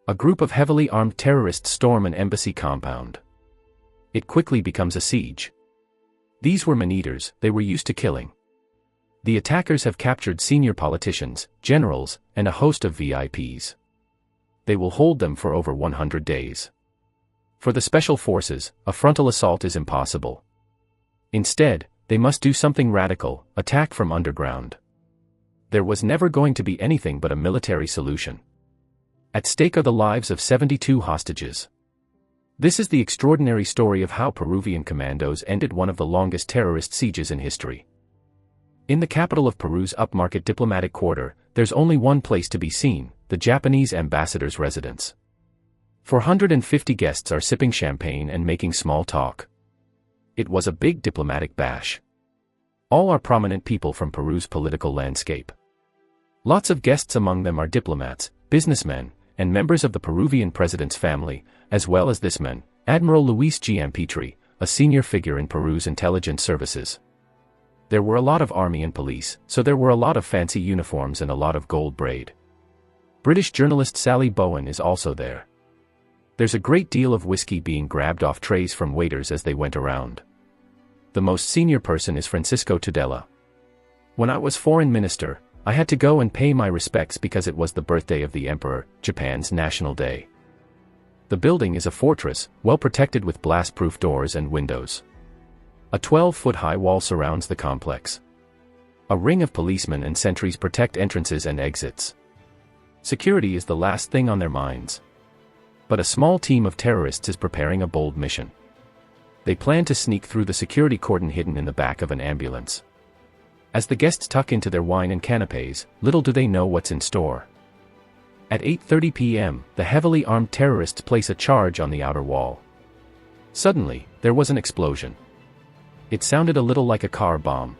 A group of heavily armed terrorists storm an embassy compound. It quickly becomes a siege. These were man-eaters, they were used to killing. The attackers have captured senior politicians, generals, and a host of VIPs. They will hold them for over 100 days. For the special forces, a frontal assault is impossible. Instead, they must do something radical, attack from underground. There was never going to be anything but a military solution. At stake are the lives of 72 hostages. This is the extraordinary story of how Peruvian commandos ended one of the longest terrorist sieges in history. In the capital of Peru's upmarket diplomatic quarter, there's only one place to be seen, the Japanese ambassador's residence. 450 guests are sipping champagne and making small talk. It was a big diplomatic bash. All are prominent people from Peru's political landscape. Lots of guests among them are diplomats, businessmen, and members of the Peruvian president's family, as well as this man, Admiral Luis Giampetri, a senior figure in Peru's intelligence services. There were a lot of army and police, so there were a lot of fancy uniforms and a lot of gold braid. British journalist Sally Bowen is also there. There's a great deal of whiskey being grabbed off trays from waiters as they went around. The most senior person is Francisco Tudela. When I was foreign minister, I had to go and pay my respects because it was the birthday of the Emperor, Japan's national day. The building is a fortress, well protected with blast-proof doors and windows. A 12-foot-high wall surrounds the complex. A ring of policemen and sentries protect entrances and exits. Security is the last thing on their minds. But a small team of terrorists is preparing a bold mission. They plan to sneak through the security cordon hidden in the back of an ambulance. As the guests tuck into their wine and canapes, little do they know what's in store. At 8:30 p.m., the heavily armed terrorists place a charge on the outer wall. Suddenly, there was an explosion. It sounded a little like a car bomb.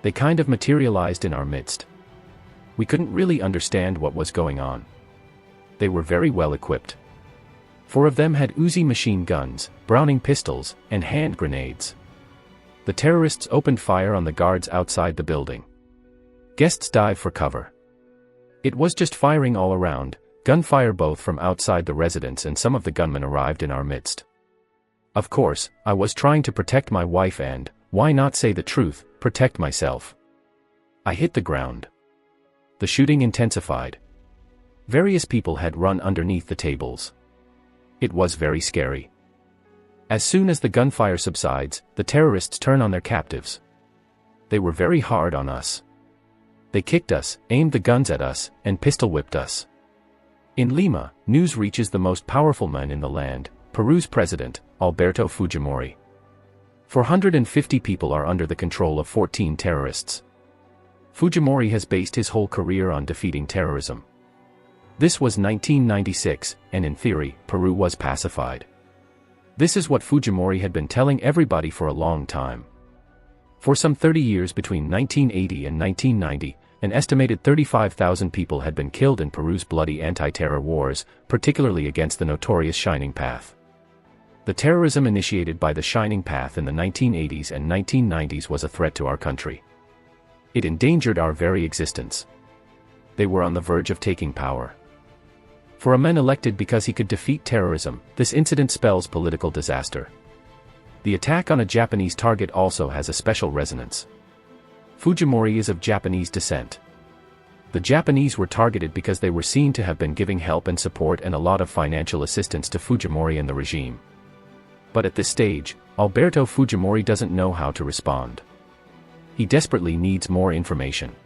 They kind of materialized in our midst. We couldn't really understand what was going on. They were very well equipped. 4 of them had Uzi machine guns, Browning pistols, and hand grenades. The terrorists opened fire on the guards outside the building. Guests dive for cover. It was just firing all around, gunfire both from outside the residence, and some of the gunmen arrived in our midst. Of course, I was trying to protect my wife and, why not say the truth, protect myself. I hit the ground. The shooting intensified. Various people had run underneath the tables. It was very scary. As soon as the gunfire subsides, the terrorists turn on their captives. They were very hard on us. They kicked us, aimed the guns at us, and pistol-whipped us. In Lima, news reaches the most powerful man in the land, Peru's president, Alberto Fujimori. 450 people are under the control of 14 terrorists. Fujimori has based his whole career on defeating terrorism. This was 1996, and in theory, Peru was pacified. This is what Fujimori had been telling everybody for a long time. For some 30 years between 1980 and 1990, an estimated 35,000 people had been killed in Peru's bloody anti-terror wars, particularly against the notorious Shining Path. The terrorism initiated by the Shining Path in the 1980s and 1990s was a threat to our country. It endangered our very existence. They were on the verge of taking power. For a man elected because he could defeat terrorism, this incident spells political disaster. The attack on a Japanese target also has a special resonance. Fujimori is of Japanese descent. The Japanese were targeted because they were seen to have been giving help and support and a lot of financial assistance to Fujimori and the regime. But at this stage, Alberto Fujimori doesn't know how to respond. He desperately needs more information.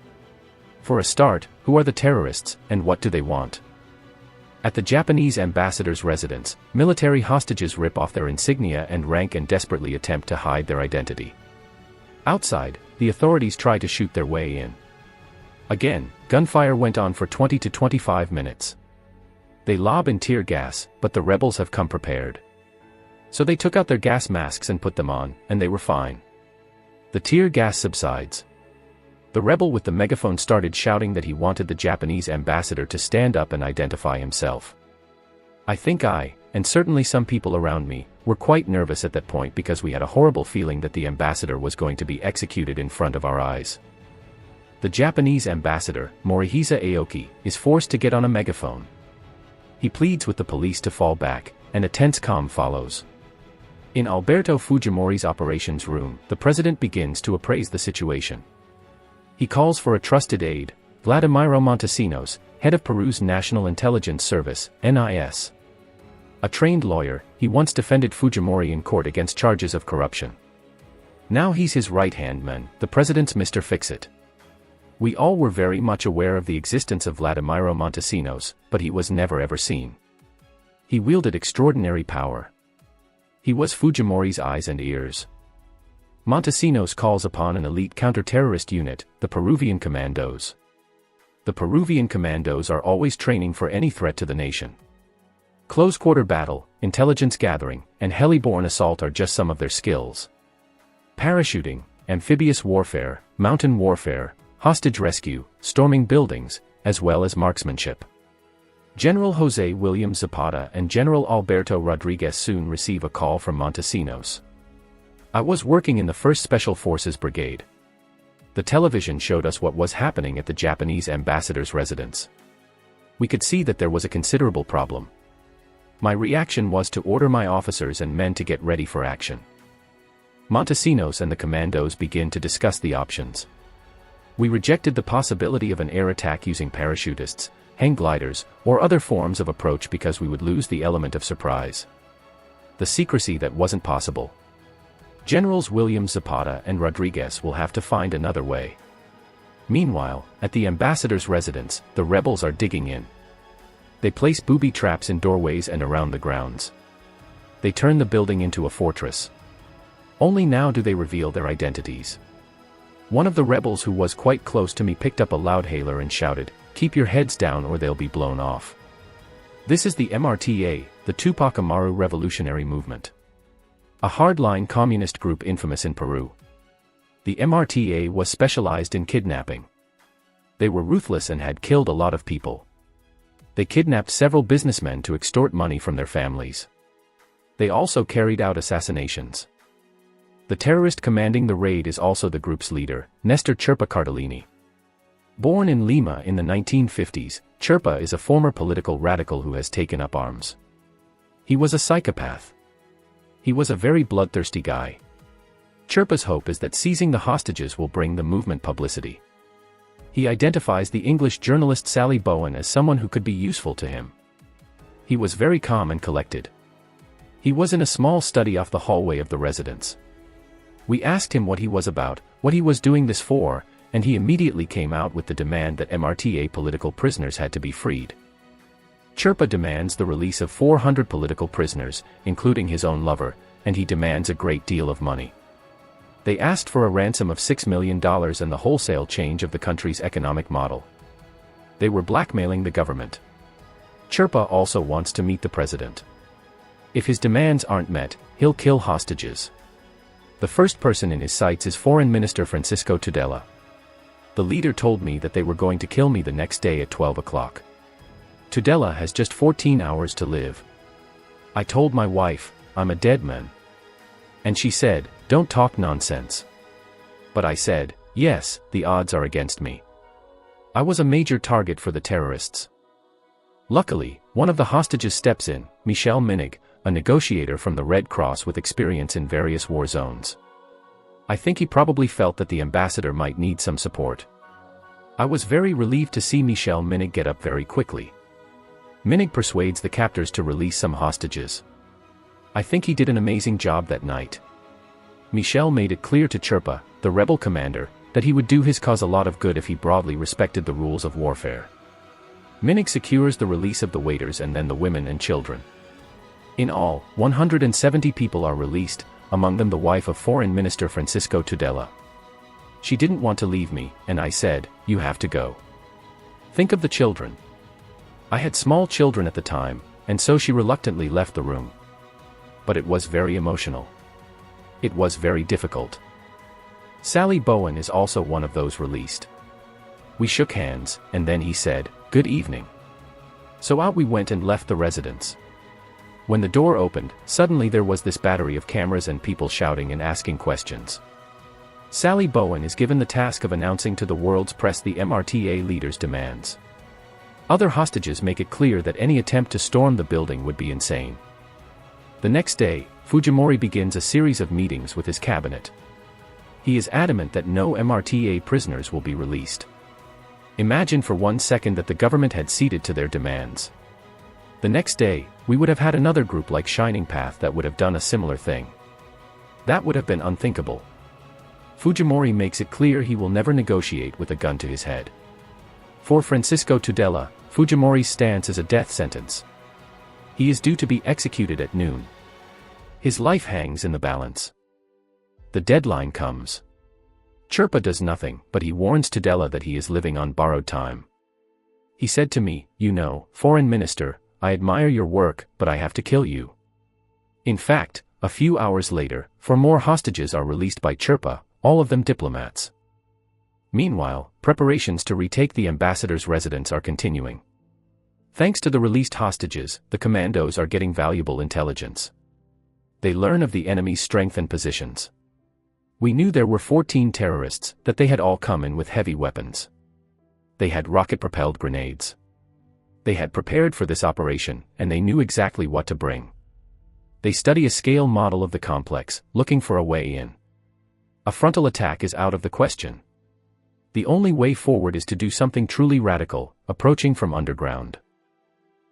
For a start, who are the terrorists, and what do they want? At the Japanese ambassador's residence, military hostages rip off their insignia and rank and desperately attempt to hide their identity. Outside, the authorities try to shoot their way in. Again, gunfire went on for 20 to 25 minutes. They lob in tear gas, but the rebels have come prepared. So they took out their gas masks and put them on, and they were fine. The tear gas subsides. The rebel with the megaphone started shouting that he wanted the Japanese ambassador to stand up and identify himself. I think I, and certainly some people around me, were quite nervous at that point because we had a horrible feeling that the ambassador was going to be executed in front of our eyes. The Japanese ambassador, Morihisa Aoki, is forced to get on a megaphone. He pleads with the police to fall back, and a tense calm follows. In Alberto Fujimori's operations room, the president begins to appraise the situation. He calls for a trusted aide, Vladimiro Montesinos, head of Peru's National Intelligence Service, NIS. A trained lawyer, he once defended Fujimori in court against charges of corruption. Now he's his right-hand man, the president's Mr. Fix-It. We all were very much aware of the existence of Vladimiro Montesinos, but he was never ever seen. He wielded extraordinary power. He was Fujimori's eyes and ears. Montesinos calls upon an elite counter-terrorist unit, the Peruvian Commandos. The Peruvian Commandos are always training for any threat to the nation. Close-quarter battle, intelligence gathering, and heli-borne assault are just some of their skills. Parachuting, amphibious warfare, mountain warfare, hostage rescue, storming buildings, as well as marksmanship. General José William Zapata and General Alberto Rodriguez soon receive a call from Montesinos. I was working in the 1st Special Forces Brigade. The television showed us what was happening at the Japanese ambassador's residence. We could see that there was a considerable problem. My reaction was to order my officers and men to get ready for action. Montesinos and the commandos begin to discuss the options. We rejected the possibility of an air attack using parachutists, hang gliders, or other forms of approach because we would lose the element of surprise. The secrecy that wasn't possible. Generals William Zapata and Rodriguez will have to find another way. Meanwhile, at the ambassador's residence, the rebels are digging in. They place booby traps in doorways and around the grounds. They turn the building into a fortress. Only now do they reveal their identities. One of the rebels who was quite close to me picked up a loudhailer and shouted, "Keep your heads down or they'll be blown off." This is the MRTA, the Tupac Amaru Revolutionary Movement. A hardline communist group infamous in Peru. The MRTA was specialized in kidnapping. They were ruthless and had killed a lot of people. They kidnapped several businessmen to extort money from their families. They also carried out assassinations. The terrorist commanding the raid is also the group's leader, Nestor Chirpa Cardellini. Born in Lima in the 1950s, Chirpa is a former political radical who has taken up arms. He was a psychopath. He was a very bloodthirsty guy. Chirpa's hope is that seizing the hostages will bring the movement publicity. He identifies the English journalist Sally Bowen as someone who could be useful to him. He was very calm and collected. He was in a small study off the hallway of the residence. We asked him what he was about, what he was doing this for, and he immediately came out with the demand that MRTA political prisoners had to be freed. Chirpa demands the release of 400 political prisoners, including his own lover, and he demands a great deal of money. They asked for a ransom of $6 million and the wholesale change of the country's economic model. They were blackmailing the government. Chirpa also wants to meet the president. If his demands aren't met, he'll kill hostages. The first person in his sights is Foreign Minister Francisco Tudela. The leader told me that they were going to kill me the next day at 12 o'clock. Tudela has just 14 hours to live. I told my wife, "I'm a dead man." And she said, "Don't talk nonsense." But I said, "Yes, the odds are against me." I was a major target for the terrorists. Luckily, one of the hostages steps in, Michel Minig, a negotiator from the Red Cross with experience in various war zones. I think he probably felt that the ambassador might need some support. I was very relieved to see Michel Minig get up very quickly. Minig persuades the captors to release some hostages. I think he did an amazing job that night. Michel made it clear to Chirpa, the rebel commander, that he would do his cause a lot of good if he broadly respected the rules of warfare. Minig secures the release of the waiters and then the women and children. In all, 170 people are released, among them the wife of Foreign Minister Francisco Tudela. She didn't want to leave me, and I said, "You have to go. Think of the children." I had small children at the time, and so she reluctantly left the room. But it was very emotional. It was very difficult. Sally Bowen is also one of those released. We shook hands, and then he said, "Good evening." So out we went and left the residence. When the door opened, suddenly there was this battery of cameras and people shouting and asking questions. Sally Bowen is given the task of announcing to the world's press the MRTA leader's demands. Other hostages make it clear that any attempt to storm the building would be insane. The next day, Fujimori begins a series of meetings with his cabinet. He is adamant that no MRTA prisoners will be released. Imagine for 1 second that the government had ceded to their demands. The next day, we would have had another group like Shining Path that would have done a similar thing. That would have been unthinkable. Fujimori makes it clear he will never negotiate with a gun to his head. For Francisco Tudela, Fujimori's stance is a death sentence. He is due to be executed at noon. His life hangs in the balance. The deadline comes. Chirpa does nothing, but he warns Tudela that he is living on borrowed time. He said to me, "You know, Foreign Minister, I admire your work, but I have to kill you." In fact, a few hours later, 4 more hostages are released by Chirpa, all of them diplomats. Meanwhile, preparations to retake the ambassador's residence are continuing. Thanks to the released hostages, the commandos are getting valuable intelligence. They learn of the enemy's strength and positions. We knew there were 14 terrorists, that they had all come in with heavy weapons. They had rocket-propelled grenades. They had prepared for this operation, and they knew exactly what to bring. They study a scale model of the complex, looking for a way in. A frontal attack is out of the question. The only way forward is to do something truly radical, approaching from underground.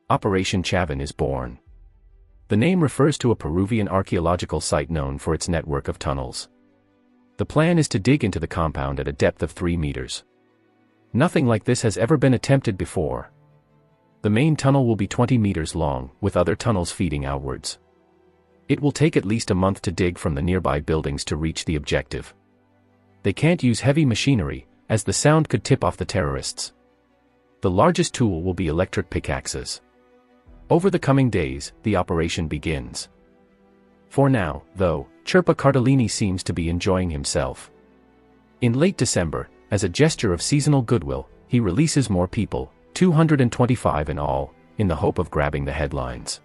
Operation Chavín is born. The name refers to a Peruvian archaeological site known for its network of tunnels. The plan is to dig into the compound at a depth of 3 meters. Nothing like this has ever been attempted before. The main tunnel will be 20 meters long, with other tunnels feeding outwards. It will take at least a month to dig from the nearby buildings to reach the objective. They can't use heavy machinery, as the sound could tip off the terrorists. The largest tool will be electric pickaxes. Over the coming days, the operation begins. For now, though, Chirpa Cardellini seems to be enjoying himself. In late December, as a gesture of seasonal goodwill, he releases more people, 225 in all, in the hope of grabbing the headlines.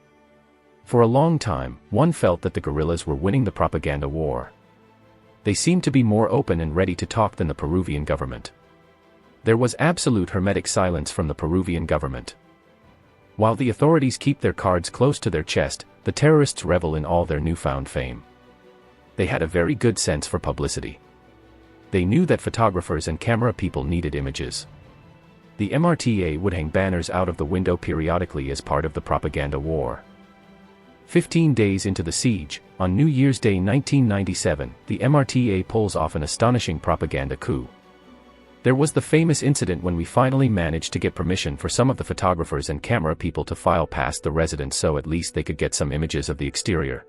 For a long time, one felt that the guerrillas were winning the propaganda war. They seemed to be more open and ready to talk than the Peruvian government. There was absolute hermetic silence from the Peruvian government. While the authorities keep their cards close to their chest, the terrorists revel in all their newfound fame. They had a very good sense for publicity. They knew that photographers and camera people needed images. The MRTA would hang banners out of the window periodically as part of the propaganda war. 15 days into the siege, on New Year's Day 1997, the MRTA pulls off an astonishing propaganda coup. There was the famous incident when we finally managed to get permission for some of the photographers and camera people to file past the residence so at least they could get some images of the exterior.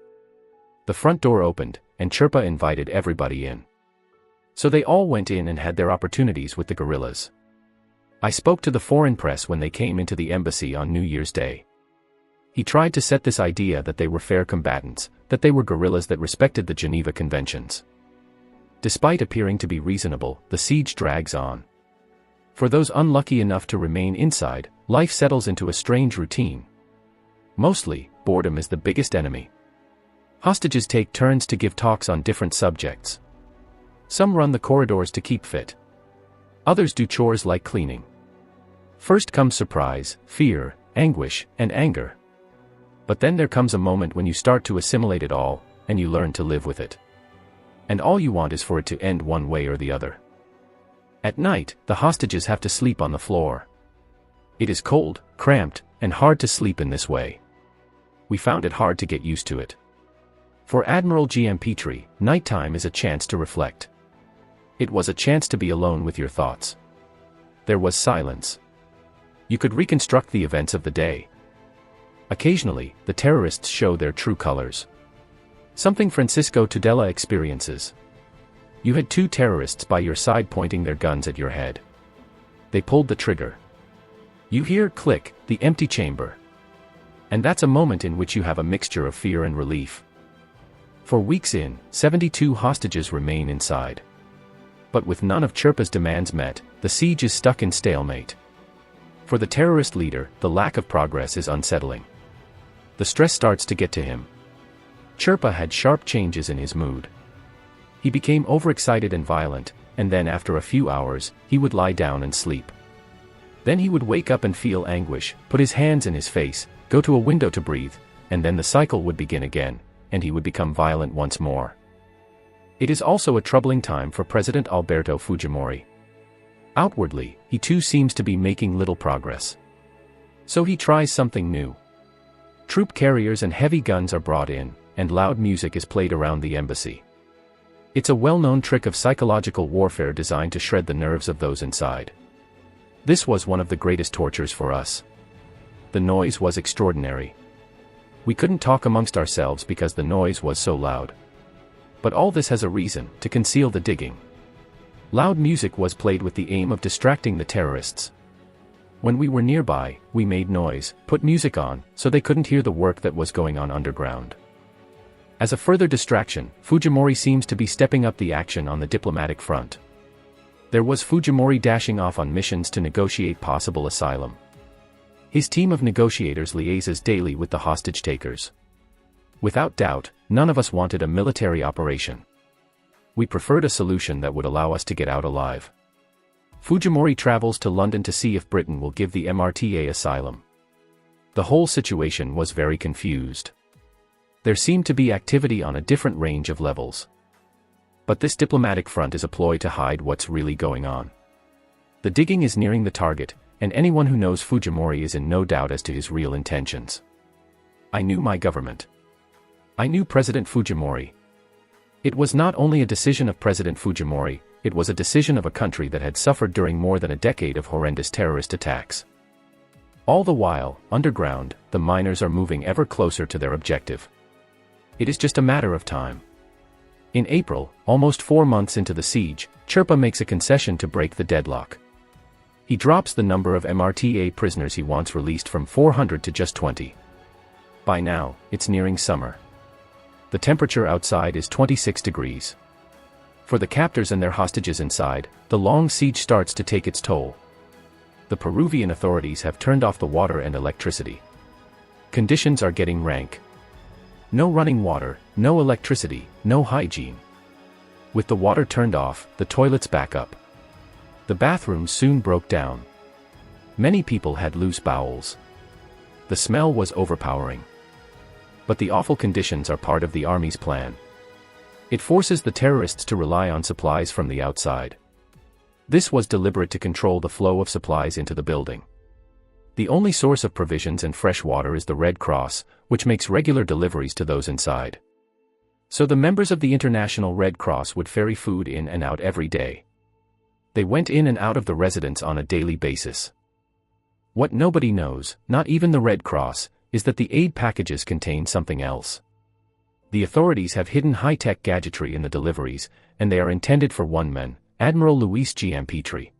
The front door opened, and Chirpa invited everybody in. So they all went in and had their opportunities with the guerrillas. I spoke to the foreign press when they came into the embassy on New Year's Day. He tried to set this idea that they were fair combatants, that they were guerrillas that respected the Geneva Conventions. Despite appearing to be reasonable, the siege drags on. For those unlucky enough to remain inside, life settles into a strange routine. Mostly, boredom is the biggest enemy. Hostages take turns to give talks on different subjects. Some run the corridors to keep fit. Others do chores like cleaning. First comes surprise, fear, anguish, and anger. But then there comes a moment when you start to assimilate it all, and you learn to live with it. And all you want is for it to end one way or the other. At night, the hostages have to sleep on the floor. It is cold, cramped, and hard to sleep in this way. We found it hard to get used to it. For Admiral Giampetri, nighttime is a chance to reflect. It was a chance to be alone with your thoughts. There was silence. You could reconstruct the events of the day. Occasionally, the terrorists show their true colors. Something Francisco Tudela experiences. You had 2 terrorists by your side pointing their guns at your head. They pulled the trigger. You hear click, the empty chamber. And that's a moment in which you have a mixture of fear and relief. For weeks 72 hostages remain inside. But with none of Chirpa's demands met, the siege is stuck in stalemate. For the terrorist leader, the lack of progress is unsettling. The stress starts to get to him. Chirpa had sharp changes in his mood. He became overexcited and violent, and then after a few hours, he would lie down and sleep. Then he would wake up and feel anguish, put his hands in his face, go to a window to breathe, and then the cycle would begin again, and he would become violent once more. It is also a troubling time for President Alberto Fujimori. Outwardly, he too seems to be making little progress. So he tries something new. Troop carriers and heavy guns are brought in, and loud music is played around the embassy. It's a well-known trick of psychological warfare designed to shred the nerves of those inside. This was one of the greatest tortures for us. The noise was extraordinary. We couldn't talk amongst ourselves because the noise was so loud. But all this has a reason, to conceal the digging. Loud music was played with the aim of distracting the terrorists. When we were nearby, we made noise, put music on, so they couldn't hear the work that was going on underground. As a further distraction, Fujimori seems to be stepping up the action on the diplomatic front. There was Fujimori dashing off on missions to negotiate possible asylum. His team of negotiators liaises daily with the hostage takers. Without doubt, none of us wanted a military operation. We preferred a solution that would allow us to get out alive. Fujimori travels to London to see if Britain will give the MRTA asylum. The whole situation was very confused. There seemed to be activity on a different range of levels. But this diplomatic front is a ploy to hide what's really going on. The digging is nearing the target, and anyone who knows Fujimori is in no doubt as to his real intentions. I knew my government. I knew President Fujimori. It was not only a decision of President Fujimori, it was a decision of a country that had suffered during more than a decade of horrendous terrorist attacks. All the while, underground, the miners are moving ever closer to their objective. It is just a matter of time. In April, almost 4 months into the siege, Chirpa makes a concession to break the deadlock. He drops the number of MRTA prisoners he wants released from 400 to just 20. By now, it's nearing summer. The temperature outside is 26 degrees. For the captors and their hostages inside, the long siege starts to take its toll. The Peruvian authorities have turned off the water and electricity. Conditions are getting rank. No running water, no electricity, no hygiene. With the water turned off, the toilets back up. The bathrooms soon broke down. Many people had loose bowels. The smell was overpowering. But the awful conditions are part of the army's plan. It forces the terrorists to rely on supplies from the outside. This was deliberate to control the flow of supplies into the building. The only source of provisions and fresh water is the Red Cross, which makes regular deliveries to those inside. So the members of the International Red Cross would ferry food in and out every day. They went in and out of the residence on a daily basis. What nobody knows, not even the Red Cross, is that the aid packages contain something else. The authorities have hidden high-tech gadgetry in the deliveries, and they are intended for one man, Admiral Luis Giampetri.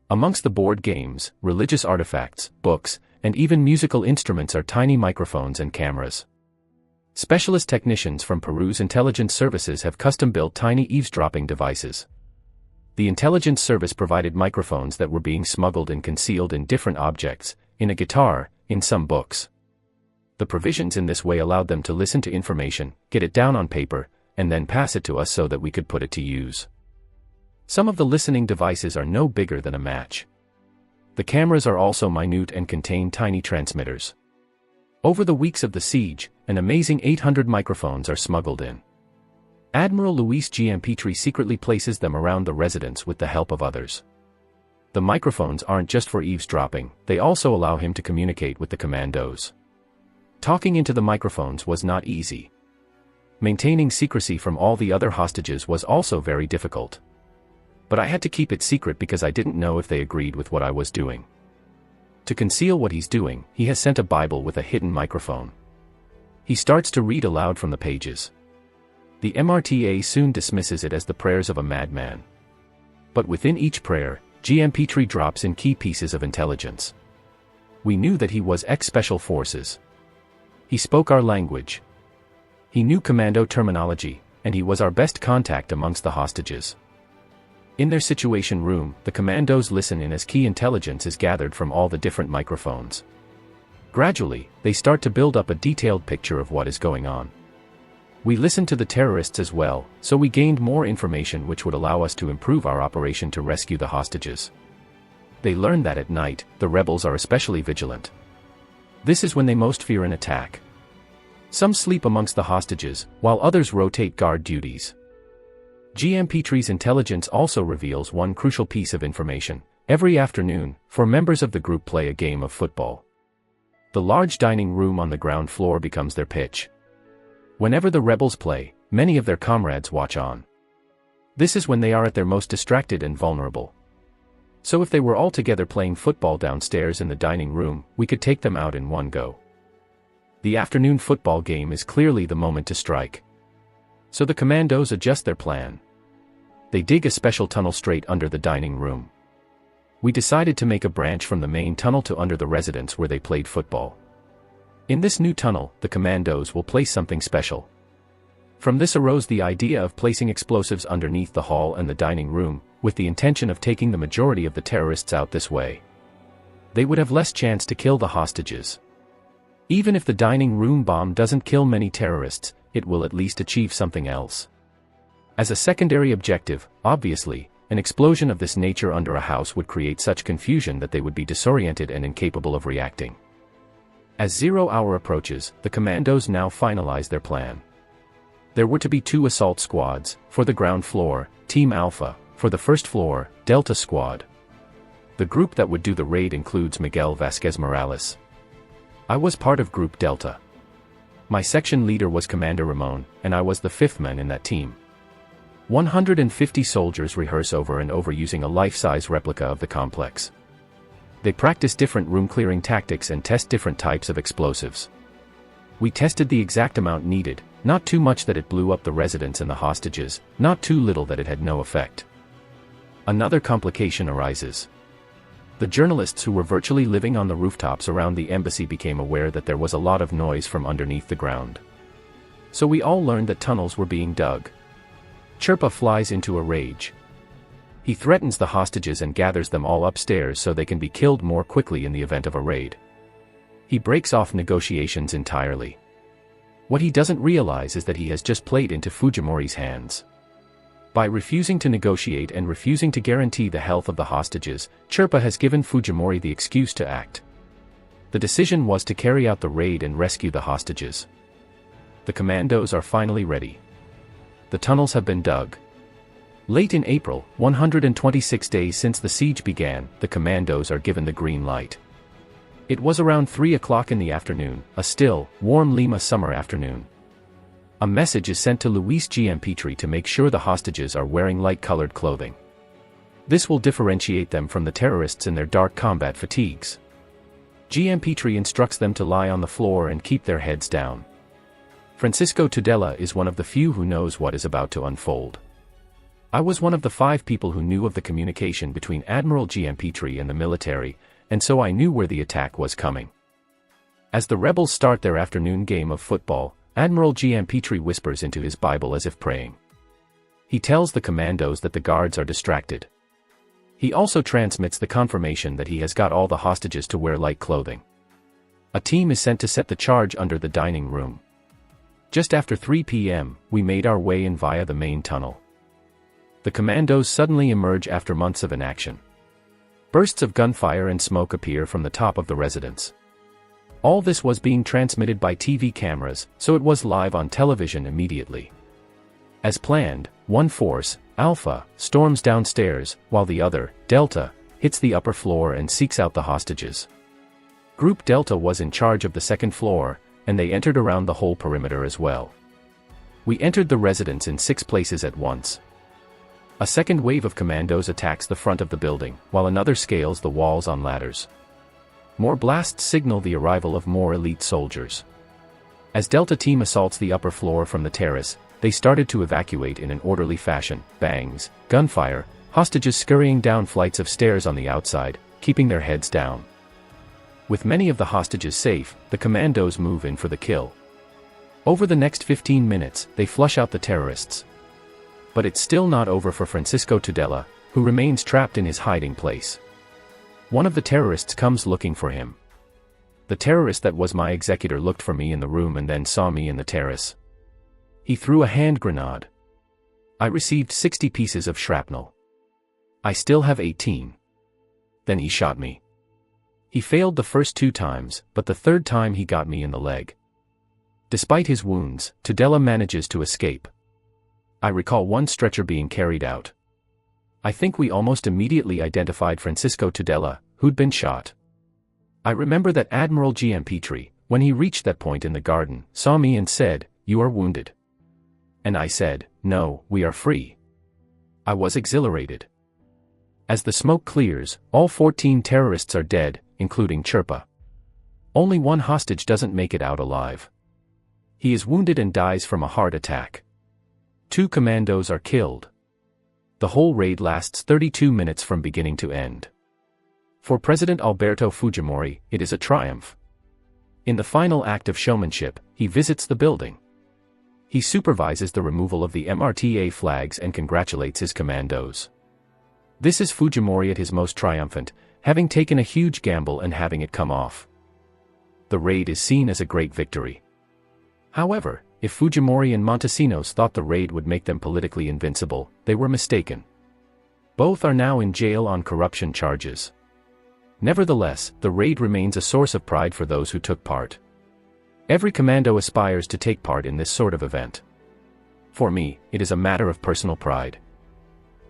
Amongst the board games, religious artifacts, books, and even musical instruments are tiny microphones and cameras. Specialist technicians from Peru's intelligence services have custom-built tiny eavesdropping devices. The intelligence service provided microphones that were being smuggled and concealed in different objects, in a guitar, in some books. The provisions in this way allowed them to listen to information, get it down on paper, and then pass it to us so that we could put it to use. Some of the listening devices are no bigger than a match. The cameras are also minute and contain tiny transmitters. Over the weeks of the siege, an amazing 800 microphones are smuggled in. Admiral Luis Giampetri secretly places them around the residence with the help of others. The microphones aren't just for eavesdropping, they also allow him to communicate with the commandos. Talking into the microphones was not easy. Maintaining secrecy from all the other hostages was also very difficult. But I had to keep it secret because I didn't know if they agreed with what I was doing. To conceal what he's doing, he has sent a Bible with a hidden microphone. He starts to read aloud from the pages. The MRTA soon dismisses it as the prayers of a madman. But within each prayer, Giampetri drops in key pieces of intelligence. We knew that he was ex-Special Forces. He spoke our language. He knew commando terminology, and he was our best contact amongst the hostages. In their situation room, the commandos listen in as key intelligence is gathered from all the different microphones. Gradually, they start to build up a detailed picture of what is going on. We listened to the terrorists as well, so we gained more information which would allow us to improve our operation to rescue the hostages. They learn that at night, the rebels are especially vigilant. This is when they most fear an attack. Some sleep amongst the hostages, while others rotate guard duties. GMP-Tree's intelligence also reveals one crucial piece of information. Every afternoon, 4 members of the group play a game of football. The large dining room on the ground floor becomes their pitch. Whenever the rebels play, many of their comrades watch on. This is when they are at their most distracted and vulnerable. So if they were all together playing football downstairs in the dining room, we could take them out in one go. The afternoon football game is clearly the moment to strike. So the commandos adjust their plan. They dig a special tunnel straight under the dining room. We decided to make a branch from the main tunnel to under the residence where they played football. In this new tunnel, the commandos will place something special. From this arose the idea of placing explosives underneath the hall and the dining room, with the intention of taking the majority of the terrorists out this way. They would have less chance to kill the hostages. Even if the dining room bomb doesn't kill many terrorists, it will at least achieve something else. As a secondary objective, obviously, an explosion of this nature under a house would create such confusion that they would be disoriented and incapable of reacting. As 0 hour approaches, the commandos now finalize their plan. There were to be 2 assault squads, for the ground floor, Team Alpha, for the first floor, Delta Squad. The group that would do the raid includes Miguel Vasquez Morales. I was part of Group Delta. My section leader was Commander Ramon, and I was the 5th man in that team. 150 soldiers rehearse over and over using a life-size replica of the complex. They practice different room-clearing tactics and test different types of explosives. We tested the exact amount needed, not too much that it blew up the residents and the hostages, not too little that it had no effect. Another complication arises. The journalists who were virtually living on the rooftops around the embassy became aware that there was a lot of noise from underneath the ground. So we all learned that tunnels were being dug. Chirpa flies into a rage. He threatens the hostages and gathers them all upstairs so they can be killed more quickly in the event of a raid. He breaks off negotiations entirely. What he doesn't realize is that he has just played into Fujimori's hands. By refusing to negotiate and refusing to guarantee the health of the hostages, Chirpa has given Fujimori the excuse to act. The decision was to carry out the raid and rescue the hostages. The commandos are finally ready. The tunnels have been dug. Late in April, 126 days since the siege began, the commandos are given the green light. It was around 3 o'clock in the afternoon, a still, warm Lima summer afternoon. A message is sent to Luis GMP-Tree to make sure the hostages are wearing light-colored clothing. This will differentiate them from the terrorists in their dark combat fatigues. GMP-Tree instructs them to lie on the floor and keep their heads down. Francisco Tudela is one of the few who knows what is about to unfold. I was one of the 5 people who knew of the communication between Admiral GMP-Tree and the military, and so I knew where the attack was coming. As the rebels start their afternoon game of football, Admiral GMP-Tree whispers into his Bible as if praying. He tells the commandos that the guards are distracted. He also transmits the confirmation that he has got all the hostages to wear light clothing. A team is sent to set the charge under the dining room. Just after 3 p.m., we made our way in via the main tunnel. The commandos suddenly emerge after months of inaction. Bursts of gunfire and smoke appear from the top of the residence. All this was being transmitted by TV cameras, so it was live on television immediately. As planned, one force, Alpha, storms downstairs, while the other, Delta, hits the upper floor and seeks out the hostages. Group Delta was in charge of the second floor, and they entered around the whole perimeter as well. We entered the residence in 6 places at once. A second wave of commandos attacks the front of the building, while another scales the walls on ladders. More blasts signal the arrival of more elite soldiers. As Delta Team assaults the upper floor from the terrace, they started to evacuate in an orderly fashion, bangs, gunfire, hostages scurrying down flights of stairs on the outside, keeping their heads down. With many of the hostages safe, the commandos move in for the kill. Over the next 15 minutes, they flush out the terrorists. But it's still not over for Francisco Tudela, who remains trapped in his hiding place. One of the terrorists comes looking for him. The terrorist that was my executor looked for me in the room and then saw me in the terrace. He threw a hand grenade. I received 60 pieces of shrapnel. I still have 18. Then he shot me. He failed the first 2 times, but the third time he got me in the leg. Despite his wounds, Tudela manages to escape. I recall one stretcher being carried out. I think we almost immediately identified Francisco Tudela, who'd been shot. I remember that Admiral Giampetri, when he reached that point in the garden, saw me and said, "You are wounded." And I said, "No, we are free." I was exhilarated. As the smoke clears, all 14 terrorists are dead, including Chirpa. Only one hostage doesn't make it out alive. He is wounded and dies from a heart attack. 2 commandos are killed. The whole raid lasts 32 minutes from beginning to end. For President Alberto Fujimori, it is a triumph. In the final act of showmanship, he visits the building. He supervises the removal of the MRTA flags and congratulates his commandos. This is Fujimori at his most triumphant, having taken a huge gamble and having it come off. The raid is seen as a great victory. However, if Fujimori and Montesinos thought the raid would make them politically invincible, they were mistaken. Both are now in jail on corruption charges. Nevertheless, the raid remains a source of pride for those who took part. Every commando aspires to take part in this sort of event. For me, it is a matter of personal pride.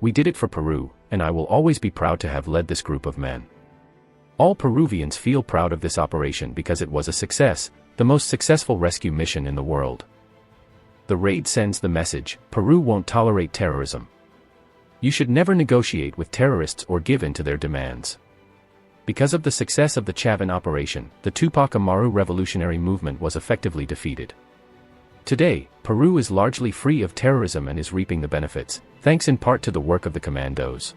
We did it for Peru, and I will always be proud to have led this group of men. All Peruvians feel proud of this operation because it was a success, the most successful rescue mission in the world. The raid sends the message, Peru won't tolerate terrorism. You should never negotiate with terrorists or give in to their demands. Because of the success of the Chavín operation, the Tupac Amaru revolutionary movement was effectively defeated. Today, Peru is largely free of terrorism and is reaping the benefits, thanks in part to the work of the commandos.